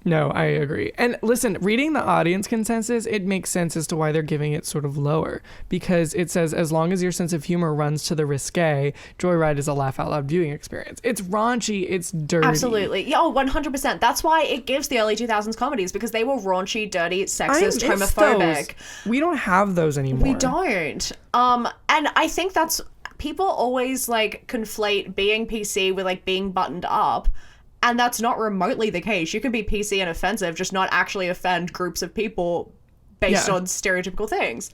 No, I agree. And listen, reading the audience consensus, it makes sense as to why they're giving it sort of lower. Because it says, as long as your sense of humor runs to the risque, Joyride is a laugh-out-loud viewing experience. It's raunchy, it's dirty. Absolutely. Yeah, 100%. That's why it gives the early 2000s comedies, because they were raunchy, dirty, sexist, homophobic. We don't have those anymore. We don't. And I think that's... People always, like, conflate being PC with, like, being buttoned up. And that's not remotely the case. You can be PC and offensive, just not actually offend groups of people based on stereotypical things.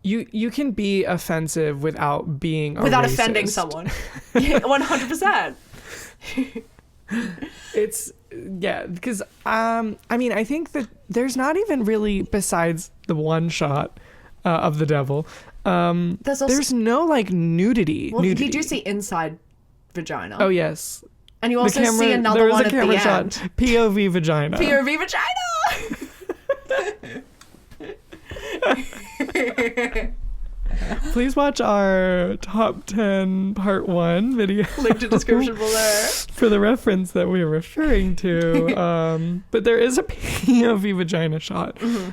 You can be offensive without being without racist. Offending someone. 100%. It's because I mean, I think that there's not even really, besides the one shot of the devil, there's no like nudity. Well, you do see inside vagina. Oh yes. And you also see another one at the end. There was a camera shot. POV vagina. POV vagina! Please watch our top 10 part 1 video. Link to description below. For the reference that we're referring to. But there is a POV vagina shot. Mm-hmm.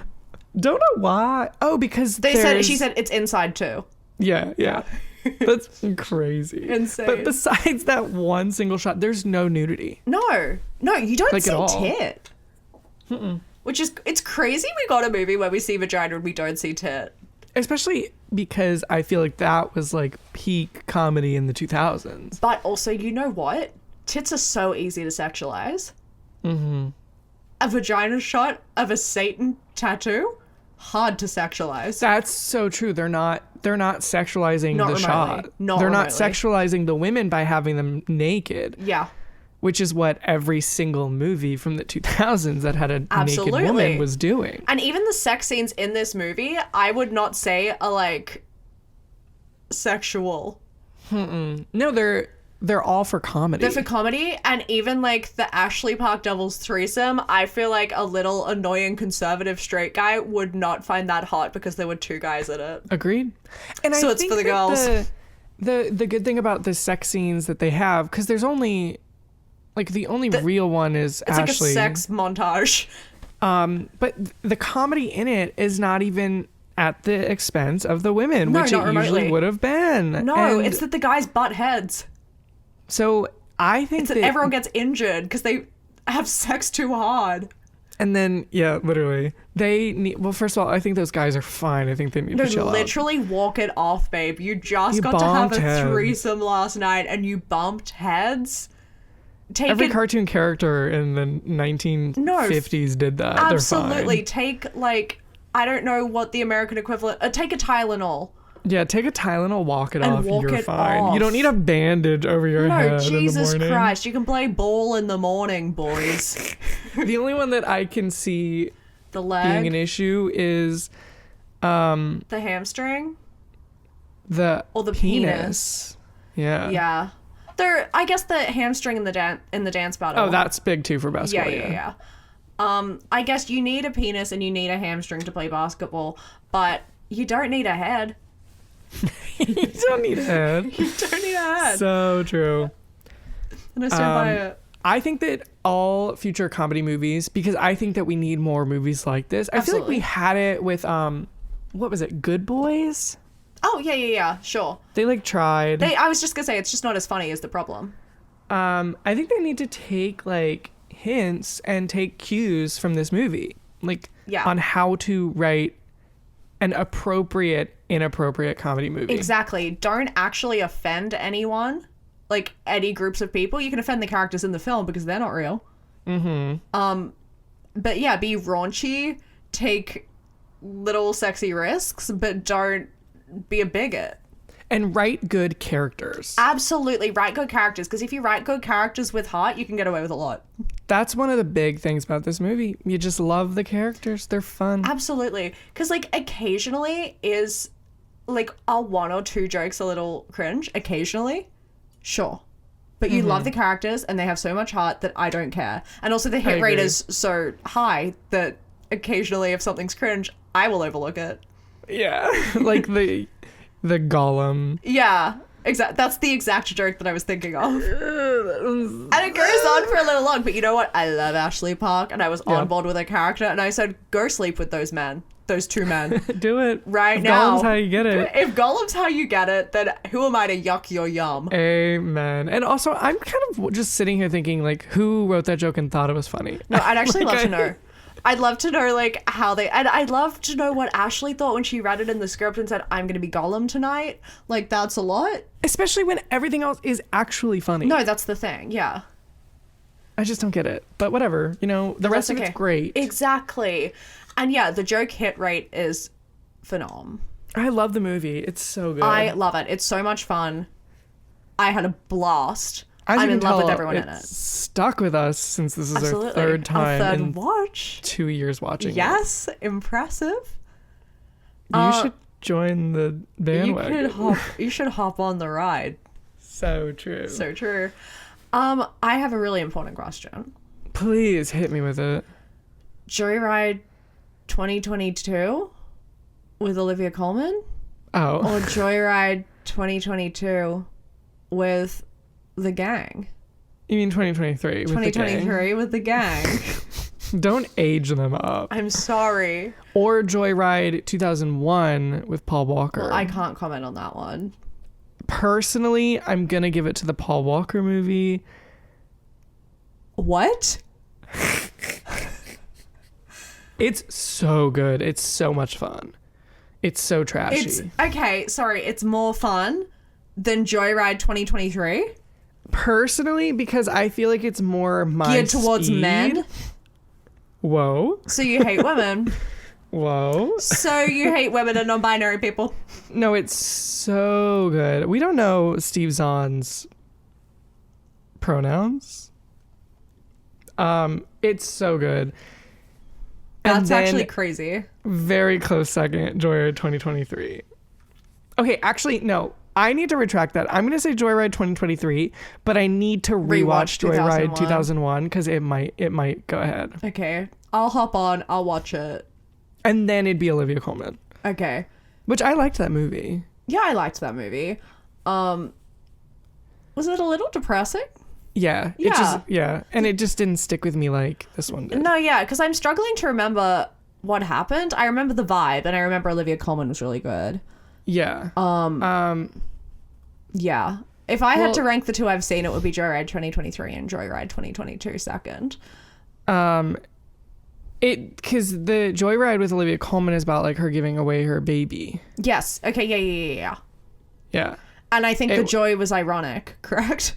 Don't know why. Oh, because she said it's inside too. Yeah. That's crazy. Insane. But besides that one single shot, there's no nudity. No, you don't like see tit. Which is, it's crazy we got a movie where we see vagina and we don't see tit. Especially because I feel like that was like peak comedy in the 2000s. But also, you know what? Tits are so easy to sexualize. Mm-hmm. A vagina shot of a Satan tattoo? Hard to sexualize. That's so true. They're not sexualizing the shot. They're remotely. Not sexualizing the women by having them naked. Yeah. Which is what every single movie from the 2000s that had a naked woman was doing. And even the sex scenes in this movie, I would not say are like sexual. No, they're all for comedy. They're for comedy, and even like the Ashely Park Devils threesome, I feel like a little annoying conservative straight guy would not find that hot because there were 2 guys in it. Agreed. And so I it's think for the girls. The good thing about the sex scenes that they have, because there's only like the only real one is it's Ashely. Like a sex montage. But the comedy in it is not even at the expense of the women, which it usually would have been. No, it's that the guys butt heads. So I think that everyone gets injured because they have sex too hard. And then, yeah, literally, they need... Well, first of all, I think those guys are fine. I think they need to chill out. Literally walk it off, babe. You got to have a threesome last night and you bumped heads. Every cartoon character in the 1950s did that. Absolutely. They're fine. Take, like, I don't know what the American equivalent... take a Tylenol. Yeah, take a Tylenol, walk it And off, walk you're it fine. off. You don't need a bandage over your No, head Jesus in the morning. Christ. You can play ball in the morning, boys. The only one that I can see The being leg, an issue is the hamstring, the or the penis. Yeah. Yeah. I guess the hamstring in the dance battle. Oh, that's big too for basketball. Yeah. I guess you need a penis and you need a hamstring to play basketball, but you don't need a head. You don't need a head. You don't need a head. So true. And I stand by it. I think that all future comedy movies, because I think that we need more movies like this. I feel like we had it with what was it? Good Boys? Oh, yeah, sure. They like tried. I was just gonna say, it's just not as funny as the problem. I think they need to take like hints and take cues from this movie, like on how to write an appropriate, inappropriate comedy movie. Exactly. Don't actually offend anyone, like any groups of people. You can offend the characters in the film because they're not real. Mm-hmm. But yeah, be raunchy, take little sexy risks, but don't be a bigot. And write good characters. Absolutely, write good characters, because if you write good characters with heart, you can get away with a lot. That's one of the big things about this movie. You just love the characters. They're fun. Absolutely. Because, like, occasionally is, like, are one or two jokes a little cringe? Occasionally? Sure. But you love the characters, and they have so much heart that I don't care. And also the hit rate is so high that occasionally if something's cringe, I will overlook it. Yeah. Like the Gollum. Yeah. That's the exact joke that I was thinking of. And it goes on for a little long, but you know what? I love Ashely Park, and I was on board with her character, and I said, go sleep with those two men. Do it. Right if now. Gollum's how you get it. If Gollum's how you get it, then who am I to yuck your yum? Amen. And also, I'm kind of just sitting here thinking, like, who wrote that joke and thought it was funny? No, I'd actually love to know. I'd love to know, like, how they... And I'd love to know what Ashely thought when she read it in the script and said, I'm going to be Gollum tonight. Like, that's a lot. Especially when everything else is actually funny. No, that's the thing. Yeah. I just don't get it. But whatever. You know, the rest of it's great. Exactly. And yeah, the joke hit rate is phenomenal. I love the movie. It's so good. I love it. It's so much fun. I had a blast. I'm in love with everyone in it. Stuck with us since this is Absolutely. our third time. Our third in watch. 2 years watching. Yes, impressive. You should join the bandwagon. You should hop on the ride. So true. So true. I have a really important question. Please hit me with it. Joyride 2022 with Olivia Colman? Oh. Or Joyride 2022 with the gang? You mean 2023 with 2023 with the gang. Don't age them up. I'm sorry. Or Joyride 2001 with Paul Walker. Well, I can't comment on that one. Personally, I'm gonna give it to the Paul Walker movie. What? It's so good. It's so much fun. It's so trashy. It's more fun than Joyride 2023. Personally, because I feel like it's more my geared towards speed. men. Whoa. So you hate women. Whoa. So you hate women and non-binary people. No, it's so good. We don't know Steve Zahn's pronouns. It's so good. That's actually crazy. Very close second, Joyride 2023. Okay, actually, no. I need to retract that. I'm going to say Joyride 2023, but I need to rewatch Joyride 2001 because it might go ahead. Okay. I'll hop on. I'll watch it. And then it'd be Olivia Colman. Okay. Which I liked that movie. Yeah, I liked that movie. Was it a little depressing? Yeah. And it just didn't stick with me like this one did. No, yeah, because I'm struggling to remember what happened. I remember the vibe, and I remember Olivia Colman was really good. Yeah. Yeah. If I had to rank the two I've seen, it would be Joyride 2023 and Joyride 2022 second. Because the Joyride with Olivia Colman is about like her giving away her baby. Yes. Okay. Yeah. Yeah. And I think the joy was ironic, correct?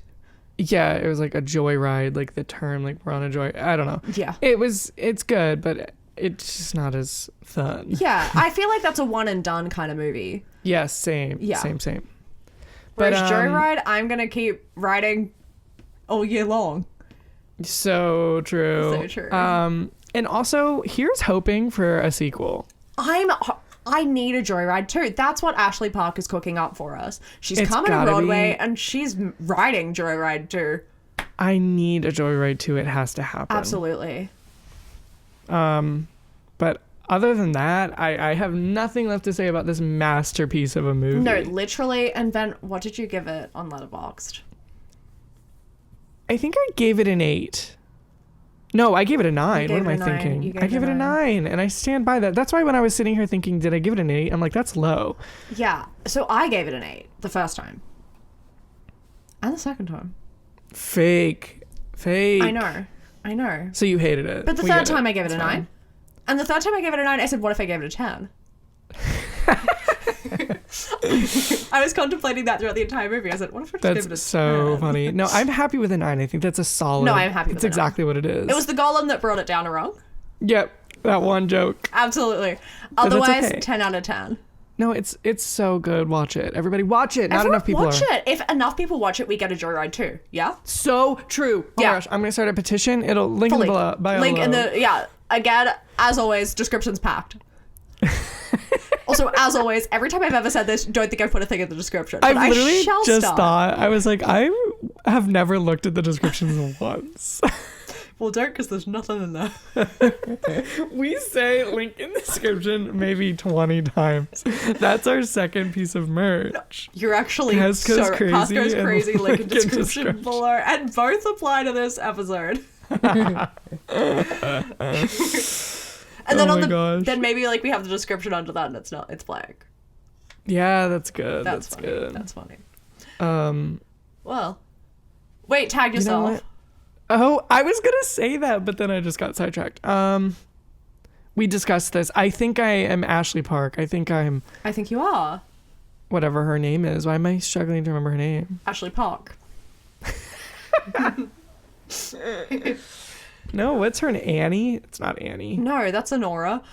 Yeah, it was like a joyride, like the term, like we're on a joy. I don't know. Yeah. It's good, but it's just not as fun. Yeah. I feel like that's a one and done kind of movie. Yes, same. Yeah. Same. Whereas Joyride, I'm going to keep riding all year long. So true. So true. And also, here's hoping for a sequel. I need a Joyride too. That's what Ashely Park is cooking up for us. She's It's coming to gotta Broadway be. and she's riding Joyride too. I need a Joyride too. It has to happen. Absolutely. But other than that, I have nothing left to say about this masterpiece of a movie. No, literally. And then what did you give it on Letterboxd? I think I gave it an 8. No, I gave it a 9. What am I thinking? I gave it a 9, and I stand by that. That's why when I was sitting here thinking, did I give it an 8? I'm like, that's low. Yeah. So I gave it an 8 the first time. And the second time. Fake. I know. So you hated it. But the third time I gave it a 9. And the third time I gave it a 9, I said, what if I gave it a 10? I was contemplating that throughout the entire movie. I said, what if I just gave it a 10? That's so funny. No, I'm happy with a 9. I think that's a solid. No, I'm happy with That's a 9. exactly what it is. It was the golem that brought it down wrong. Yep, that one joke. Absolutely. But that's Otherwise, okay. 10 out of 10. No, it's so good. Watch it. Everybody watch it. Not Everyone enough people watch are. it. If enough people watch it, we get a Joyride too. Yeah? So true. Oh Yeah. my gosh, I'm going to start a petition. It'll link in the bio Link in below. the, yeah. Again, as always, description's packed. Also, as always, every time I've ever said this, don't think I've put a thing in the description. But I literally shall just start. thought, I was like, I have never looked at the descriptions once. Well, don't, because there's nothing in there. We say link in the description maybe 20 times. That's our second piece of merch. You're actually Casco's crazy Casco's and crazy link in link in description below, and both apply to this episode. And then Oh on my the gosh. then maybe like we have the description under that and it's blank. Yeah, that's good. That's That's funny. good. That's funny. Um, Well, wait, tag you know yourself. what? Oh, I was gonna say that, but then I just got sidetracked. We discussed this. I think I am Ashely Park. I think I'm I think you are whatever her name is. Why am I struggling to remember her name? Ashely Park. No, what's her name? Annie? It's not Annie. No, that's Honora.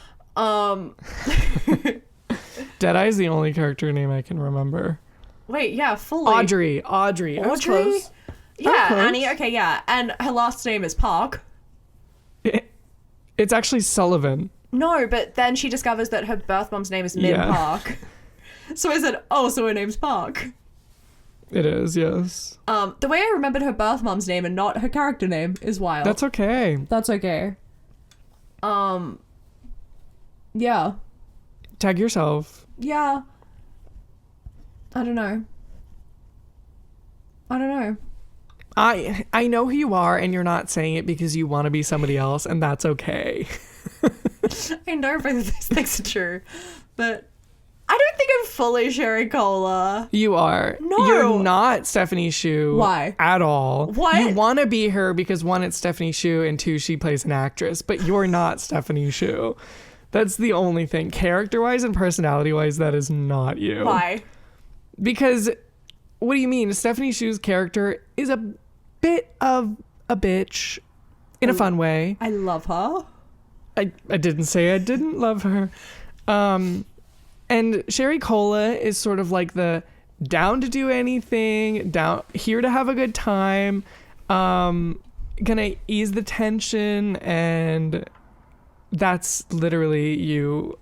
Deadeye's the only character name I can remember. Wait, yeah, fully. Audrey. I was close. Yeah, close. Annie. Okay, yeah, and her last name is Park. It's actually Sullivan. No, but then she discovers that her birth mom's name is Min Yeah. Park. So I said, oh, so her name's Park. It is, yes. The way I remembered her birth mom's name and not her character name is wild. That's okay. That's okay. Yeah. Tag yourself. Yeah. I don't know. I know who you are, and you're not saying it because you want to be somebody else, and that's okay. I know both of these things are true, but I don't think I'm fully Sherry Cola. You are. No. You're not Stephanie Hsu. Why? At all. What? You want to be her because one, it's Stephanie Hsu, and two, she plays an actress, but you're not Stephanie Hsu. That's the only thing. Character-wise and personality-wise, that is not you. Why? Because, what do you mean? Stephanie Hsu's character is a bit of a bitch in a fun way. I love her. I didn't say I didn't love her. And Sherry Cola is sort of like the down to do anything, down here to have a good time, gonna ease the tension, and that's literally you.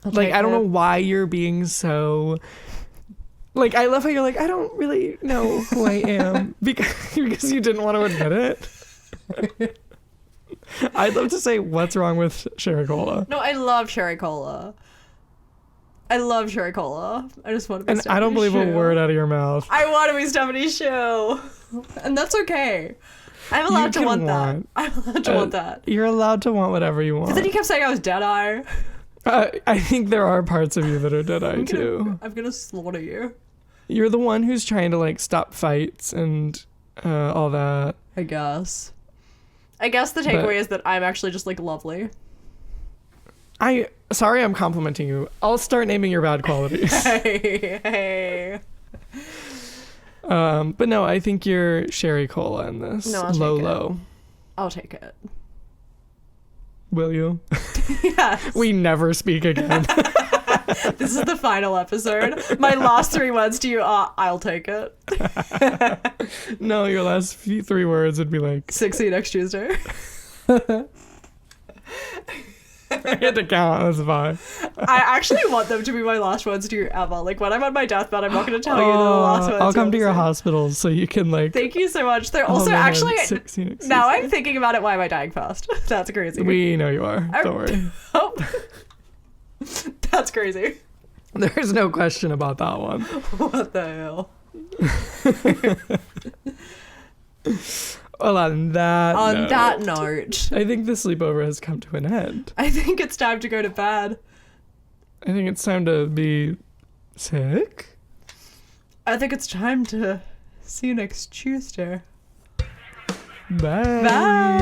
Like, I don't know why you're being so... Like, I love how you're like, I don't really know who I am because you didn't want to admit it. I'd love to say, what's wrong with Sherry Cola? No, I love Sherry Cola. I just want to be And Stephanie I don't believe Hsu. a word out of your mouth. I want to be Stephanie Hsu. And that's okay. I'm allowed to want that. I'm allowed to want that. You're allowed to want whatever you want. But then you kept saying I was Deadeye. I think there are parts of you that are Deadeye too. I'm gonna slaughter you. You're the one who's trying to like stop fights and all that. I guess the takeaway is that I'm actually just like lovely. Sorry I'm complimenting you. I'll start naming your bad qualities. Hey. But no, I think you're Sherry Cola in this. No, I'll take it. Low. I'll take it. Will you? Yes. We never speak again. This is the final episode. My last 3 words to you are, I'll take it. No, your last 3 words would be like, 6 next Tuesday. I had to count, that's fine. I actually want them to be my last words to you ever. Like, when I'm on my deathbed, I'm not going to tell you the last words. I'll come to your ever say. hospital so you can like. Thank you so much. They're hold also my hand. actually, 16 now I'm thinking about it, why am I dying fast? That's crazy. We know you are. Don't worry. Oh. That's crazy. There's no question about that one. What the hell? Well, on that note, I think the sleepover has come to an end. I think it's time to go to bed. I think it's time to be sick. I think it's time to see you next Tuesday. Bye. Bye.